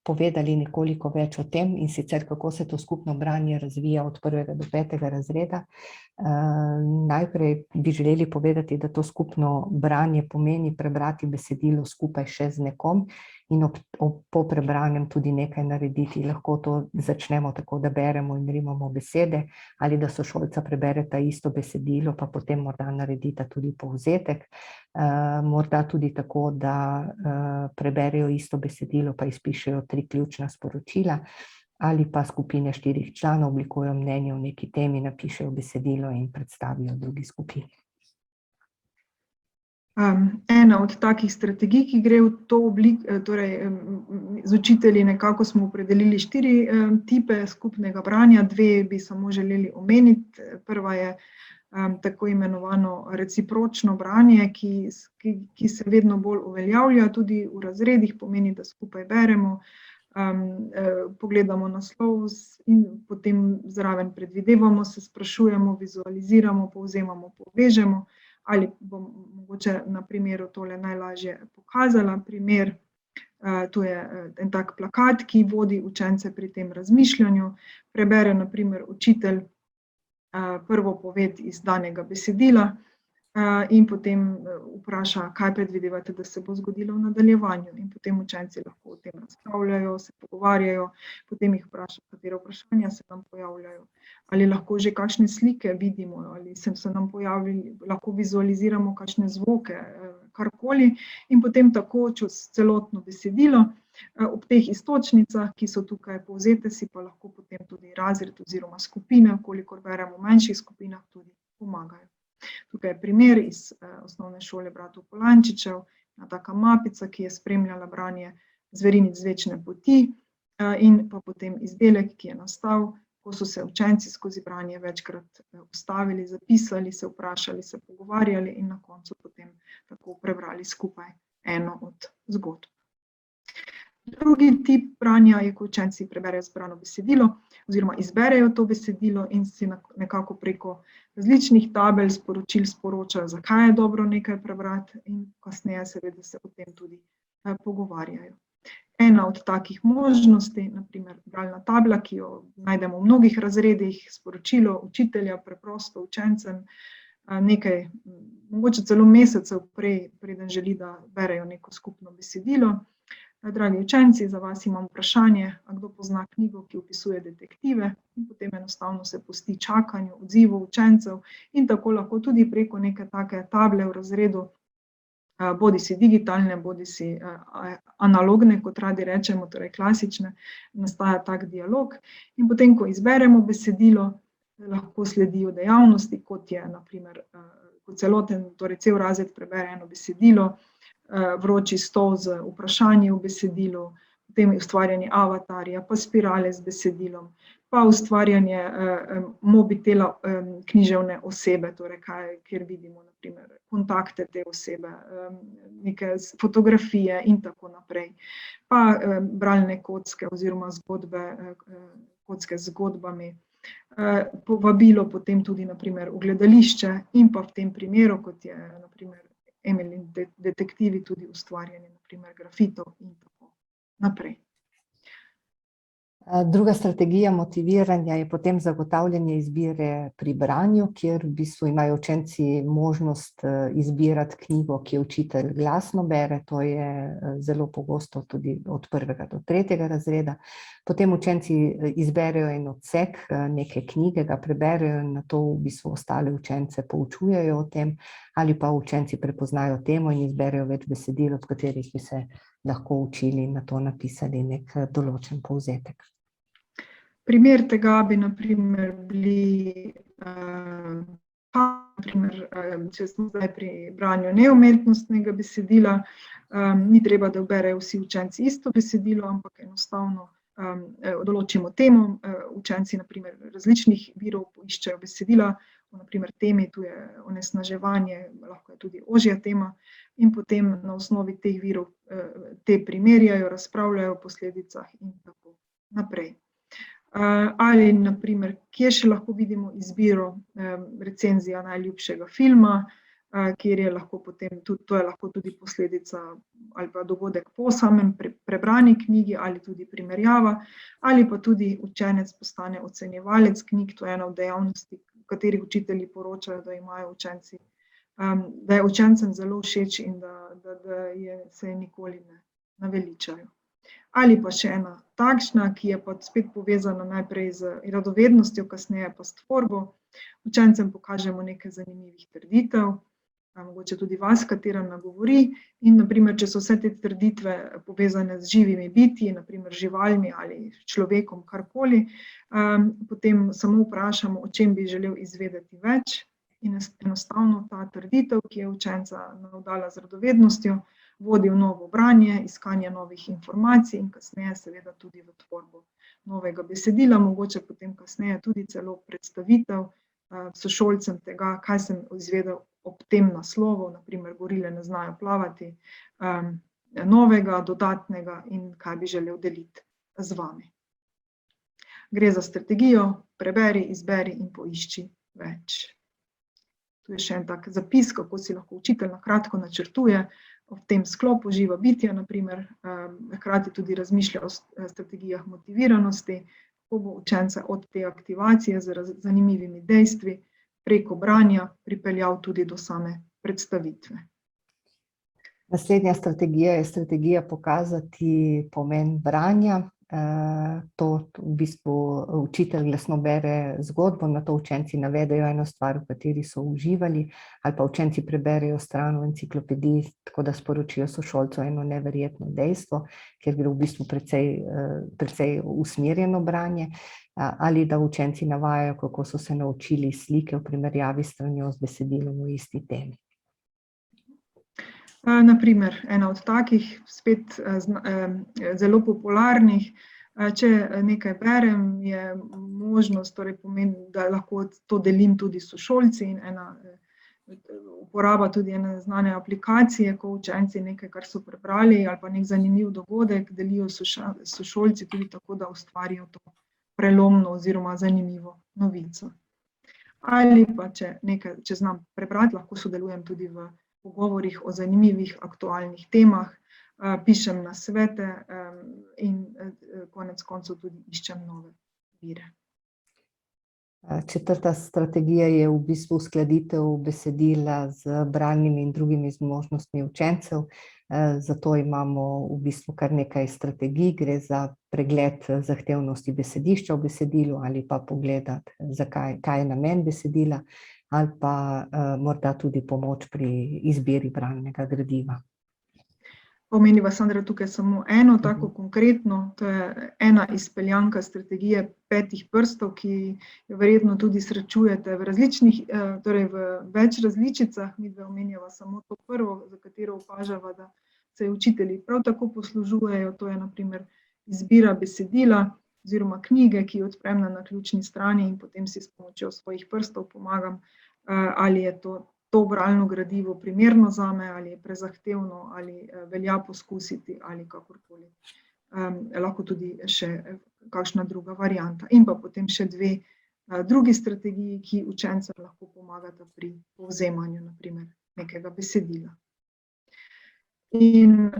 povedali nekoliko več o tem, in sicer kako se to skupno branje razvija od 1. do 5. razreda. Najprej bi želeli povedati, da to skupno branje pomeni prebrati besedilo skupaj še z nekom in po prebranem tudi nekaj narediti. Lahko to začnemo tako, da beremo in rimamo besede, ali da sošolca prebereta isto besedilo, pa potem morda naredita tudi povzetek. Morda tudi tako, da preberejo isto besedilo, pa izpišejo 3 ključna sporočila, ali pa skupine 4 članov oblikujejo mnenje o neki temi, napišejo besedilo in predstavijo drugi skupini. Ena od takih strategij, ki gre v to obliko, torej z učitelji nekako smo opredelili 4 tipe skupnega branja, 2 bi samo želeli omeniti. Prva je tako imenovano recipročno branje, ki se vedno bolj uveljavlja tudi v razredih, pomeni, da skupaj beremo, pogledamo naslov in potem zraven predvidevamo, se sprašujemo, vizualiziramo, povzemamo, povežemo. Ali bom mogoče na primeru tole najlažje pokazala primer. To je en tak plakat, ki vodi učence pri tem razmišljanju. Prebere na primer učitelj prvo poved iz danega besedila in potem vpraša, kaj predvidevate, da se bo zgodilo v nadaljevanju. In potem učenci lahko o tem razpravljajo, se pogovarjajo, potem jih vpraša, katera vprašanja se nam pojavljajo. Ali lahko že kakšne slike vidimo, ali se nam pojavili, lahko vizualiziramo kakšne zvoke, karkoli. In potem tako čez celotno besedilo, ob teh iztočnicah, ki so tukaj povzete, si pa lahko potem tudi razred oziroma skupine, kolikor beremo v manjših skupinah, tudi pomagajo. Tukaj je primer iz osnovne šole bratov Polančičev, ena taka mapica, ki je spremljala branje Zverinic z Večne poti in pa potem izdelek, ki je nastal, ko so se učenci skozi branje večkrat ustavili, zapisali, se vprašali, se pogovarjali in na koncu potem tako prebrali skupaj eno od zgodb. Drugi tip branja je, ko učenci preberejo zbrano besedilo oziroma izberejo to besedilo in si nekako preko različnih tabel sporočil sporočajo, zakaj je dobro nekaj prebrati in kasneje seveda se o tem tudi pogovarjajo. Ena od takih možnosti, na primer bralna tabla, ki jo najdemo v mnogih razredih, sporočilo učitelja preprosto učencem nekaj, mogoče celo mesecev prej, preden želi, da berejo neko skupno besedilo. Dragi učenci, za vas imam vprašanje, a kdo pozna knjigo, ki opisuje detektive, in potem enostavno se pusti čakanju, odzivov učencev in tako lahko tudi preko neke take table v razredu, bodisi digitalne, bodisi analogne, kot radi rečemo, torej klasične, nastaja tak dialog. In potem, ko izberemo besedilo, lahko sledijo dejavnosti, kot je na primer, ko celoten, torej cel razred prebere eno besedilo, vroči stol z vprašanji v besedilu, potem ustvarjanje avatarja, pa spirale z besedilom, pa ustvarjanje mobitela književne osebe, torej kjer vidimo na primer kontakte te osebe, neke fotografije in tako naprej. Pa bralne kocke oziroma zgodbe, kocke z zgodbami, povabilo potem tudi na primer v gledališče in pa v tem primeru, kot je na primer Emilin detektivi, tudi ustvarjanje na primer grafitov in tako naprej. Druga strategija motiviranja je potem zagotavljanje izbire pri branju, kjer v bistvu imajo učenci možnost izbirati knjigo, ki jo učitelj glasno bere, to je zelo pogosto tudi od 1. do 3. razreda. Potem učenci izberejo en odsek neke knjige, ga preberejo in nato v bistvu ostale učence poučujejo o tem, ali pa učenci prepoznajo temo in izberejo več besedil, od katerih bi se lahko učili in nato napisali nek določen povzetek. Primer tega bi naprimer bili, če smo zdaj pri branju neumetnostnega besedila, ni treba, da berejo vsi učenci isto besedilo, ampak enostavno določimo temo, učenci naprimer različnih virov poiščejo besedila, naprimer temi, tu je onesnaževanje, lahko je tudi ožja tema, in potem na osnovi teh virov te primerjajo, razpravljajo o posledicah in tako naprej. Ali naprimer, kje še lahko vidimo izbiro recenzija najljubšega filma, kjer je lahko potem tudi, to je lahko tudi posledica ali pa dogodek po samem prebrani knjigi ali tudi primerjava, ali pa tudi učenec postane ocenjevalec knjig, to je ena od dejavnosti, v katerih učitelji poročajo, da imajo učenci, da je učencem zelo všeč in da se nikoli ne naveličajo. Ali pa še ena takšna, ki je pa spet povezana najprej z radovednostjo, kasneje pa s tvorbo. Učencem pokažemo nekaj zanimivih trditev, mogoče tudi vas, katera nagovori, in naprimer, če so vse te trditve povezane z živimi bitji, naprimer živalmi ali človekom, karkoli, potem samo vprašamo, o čem bi želel izvedeti več, in enostavno ta trditev, ki je učenca navdala z radovednostjo, vodi v novo branje, iskanje novih informacij in kasneje seveda tudi v tvorbo novega besedila, mogoče potem kasneje tudi celo predstavitev sošolcem tega, kaj sem izvedel ob tem naslovu, naprimer gorile ne znajo plavati, novega, dodatnega in kaj bi želel deliti z vami. Gre za strategijo, preberi, izberi in poišči več. Tu je še en tak zapis, kako si lahko učitelj na kratko načrtuje v tem sklopu živa bitja, naprimer, hkrati tudi razmišlja o strategijah motiviranosti, kako bo učence od te aktivacije z zanimivimi dejstvi preko branja pripeljal tudi do same predstavitve. Naslednja strategija je strategija pokazati pomen branja. To v bistvu učitelj glasno bere zgodbo, nato učenci navedejo eno stvar, v kateri so uživali, ali pa učenci preberejo stran v enciklopediji, tako da sporočijo sošolcu eno neverjetno dejstvo, kjer gre v bistvu precej usmerjeno branje, ali da učenci navajajo, kako so se naučili slike v primerjavi s stranjo z besedilom v isti temi. Naprimer, ena od takih, spet zelo popularnih, če nekaj berem, je možnost, torej pomeni, da lahko to delim tudi s sošolci in uporaba tudi ene znane aplikacije, ko učenci nekaj, kar so prebrali, ali pa nek zanimiv dogodek, delijo s sošolci tudi tako, da ustvarijo to prelomno oziroma zanimivo novico. Ali pa, če znam prebrati, lahko sodelujem tudi v pogovorih o zanimivih aktualnih temah, pišem nasvete in konec koncev tudi iščem nove vire. Četrta strategija je v bistvu uskladitev besedila z bralnimi in drugimi zmožnostmi učencev. Zato imamo v bistvu kar nekaj strategij, gre za pregled zahtevnosti besedišča v besedilu ali pa pogledati, kaj je namen besedila, ali pa morda tudi pomoč pri izbiri bralnega gradiva. Omeniva, Sandra, tukaj samo eno tako konkretno, to je ena izpeljanka strategije 5 prstov, ki jo verjetno tudi srečujete v različnih, torej v več različicah, midve omenjava samo to prvo, za katero opažava, da se učitelji prav tako poslužujejo, to je na primer izbira besedila oziroma knjige, ki jo odprem na naključni strani in potem si s pomočjo svojih prstov pomagam, ali je to bralno gradivo primerno zame, ali je prezahtevno, ali velja poskusiti, ali kakorkoli. Lahko tudi še kakšna druga varianta. In pa potem še 2 drugi strategiji, ki učencem lahko pomagata pri povzemanju, na primer, nekega besedila. In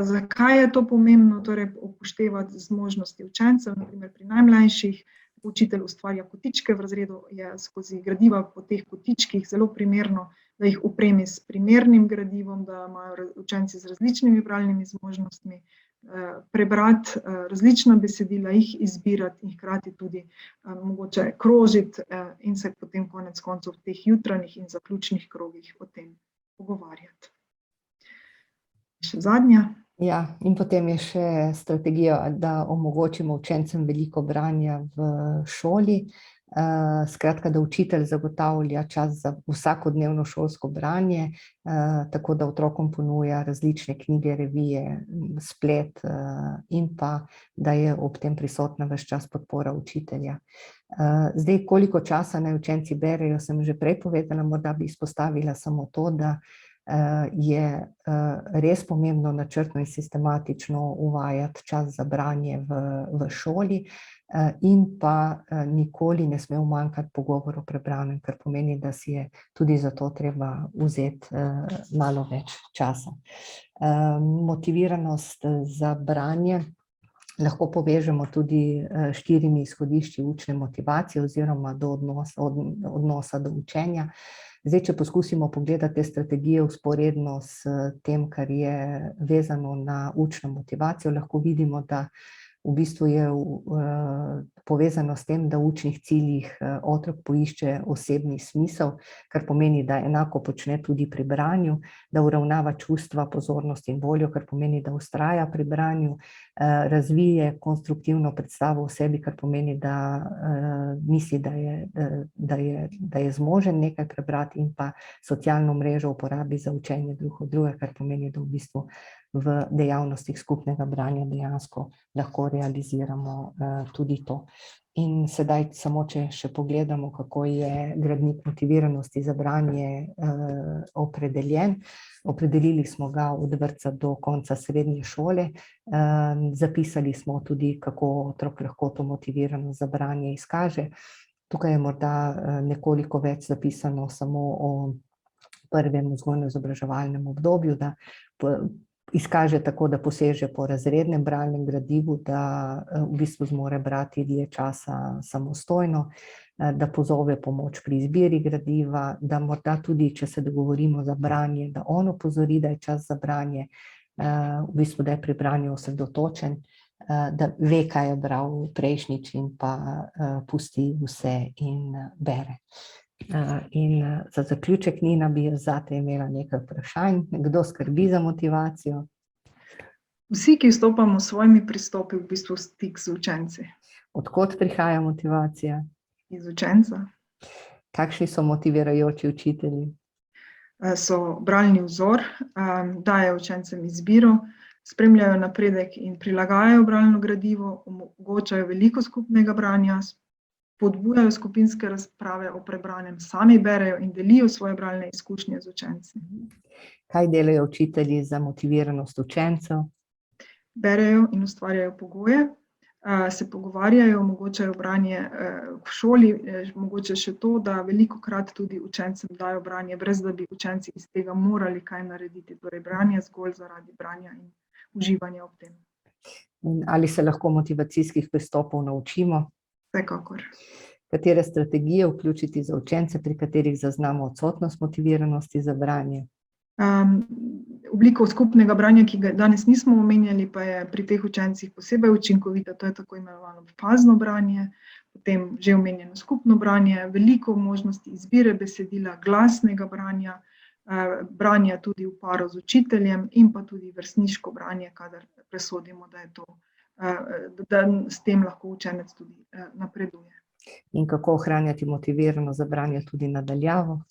zakaj je to pomembno, torej upoštevati zmožnosti učencev, naprimer pri najmlajših, učitelj ustvarja kotičke v razredu, je skozi gradiva po teh kotičkih zelo primerno, da jih opremi s primernim gradivom, da imajo učenci z različnimi bralnimi zmožnostmi, prebrati različna besedila, jih izbirati in hkrati tudi mogoče krožiti in se potem konec koncev v teh jutranjih in zaključnih krogih o tem pogovarjati. Še zadnja. Ja, in potem je še strategija, da omogočimo učencem veliko branja v šoli. Skratka, da učitelj zagotavlja čas za vsakodnevno šolsko branje, tako da otrokom ponuja različne knjige, revije, splet in pa, da je ob tem prisotna ves čas podpora učitelja. Zdaj, koliko časa naj učenci berejo, sem že prej povedala, morda bi izpostavila samo to, da je res pomembno načrtno in sistematično uvajati čas za branje v šoli in pa nikoli ne sme umanjkati pogovor o prebranem, kar pomeni, da si je tudi za to treba vzeti malo več časa. Motiviranost za branje lahko povežemo tudi 4 izhodišči učne motivacije oziroma do odnosa do učenja. Zdaj, če poskusimo pogledati te strategije vzporedno s tem, kar je vezano na učno motivacijo, lahko vidimo, da v bistvu je povezano s tem, da v učnih ciljih otrok poišče osebni smisel, kar pomeni, da enako počne tudi pri branju, da uravnava čustva, pozornost in voljo, kar pomeni, da vztraja pri branju, razvije konstruktivno predstavo o sebi, kar pomeni, da misli, da je zmožen nekaj prebrati in pa socialno mrežo uporabi za učenje drug od drugega, kar pomeni, da v bistvu v dejavnostih skupnega branja dejansko lahko realiziramo tudi to. In sedaj samo, če še pogledamo, kako je gradnik motiviranosti za branje opredeljen. Opredelili smo ga od vrtca do konca srednje šole. Zapisali smo tudi, kako otrok lahko to motiviranost za branje izkaže. Tukaj je morda nekoliko več zapisano samo o prvem vzgojno-izobraževalnem obdobju, da izkaže tako, da poseže po razrednem bralnem gradivu, da v bistvu zmore brati dlje časa samostojno, da pozove pomoč pri izbiri gradiva, da morda tudi, če se dogovorimo za branje, da on opozori, da je čas za branje, v bistvu, da je pri branju osredotočen, da ve, kaj je bral prejšnjič in pa pusti vse in bere. In za zaključek, Nina, bi zate imela nekaj vprašanj. Kdo skrbi za motivacijo? Vsi, ki vstopamo s svojimi pristopi v bistvu v stik z učenci. Od kod prihaja motivacija? Iz učenca. Kakšni so motivirajoči učitelji? So bralni vzor, dajejo učencem izbiro, spremljajo napredek in prilagajajo bralno gradivo, omogočajo veliko skupnega branja, podbujajo skupinske razprave o prebranem, sami berejo in delijo svoje bralne izkušnje z učenci. Kaj delajo učitelji za motiviranost učencev? Berejo in ustvarjajo pogoje, se pogovarjajo, omogočajo branje v šoli, mogoče še to, da velikokrat tudi učencem dajo branje, brez da bi učenci iz tega morali kaj narediti, torej branje zgolj zaradi branja in uživanja ob tem. In ali se lahko motivacijskih pristopov naučimo? Vsekakor. Katere strategije vključiti za učence, pri katerih zaznamo odsotnost motiviranosti za branje? Obliko skupnega branja, ki ga danes nismo omenjali, pa je pri teh učencih posebej učinkovita, to je tako imenovano fazno branje, potem že omenjeno skupno branje, veliko možnosti izbire besedila, glasnega branja, branja tudi v paru z učiteljem in pa tudi vrstniško branje, kadar presodimo, da je to, da s tem lahko učenec tudi napreduje. In kako ohranjati motiviranost za branje tudi na daljavo?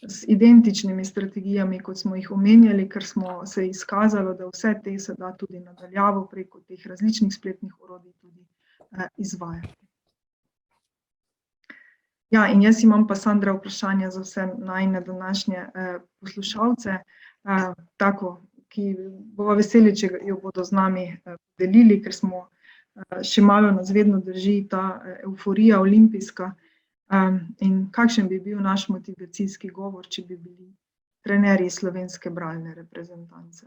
Z identičnimi strategijami, kot smo jih omenjali, ker smo se izkazalo, da vse te se da tudi na daljavo preko teh različnih spletnih orodij tudi izvajati. Ja, in jaz imam pa, Sandra, vprašanja za vse najine današnje poslušalce, tako, ki bova veseli, če jo bodo z nami delili, ker smo še malo nas vedno drži ta evforija olimpijska. In kakšen bi bil naš motivacijski govor, če bi bili trenerji slovenske bralne reprezentance?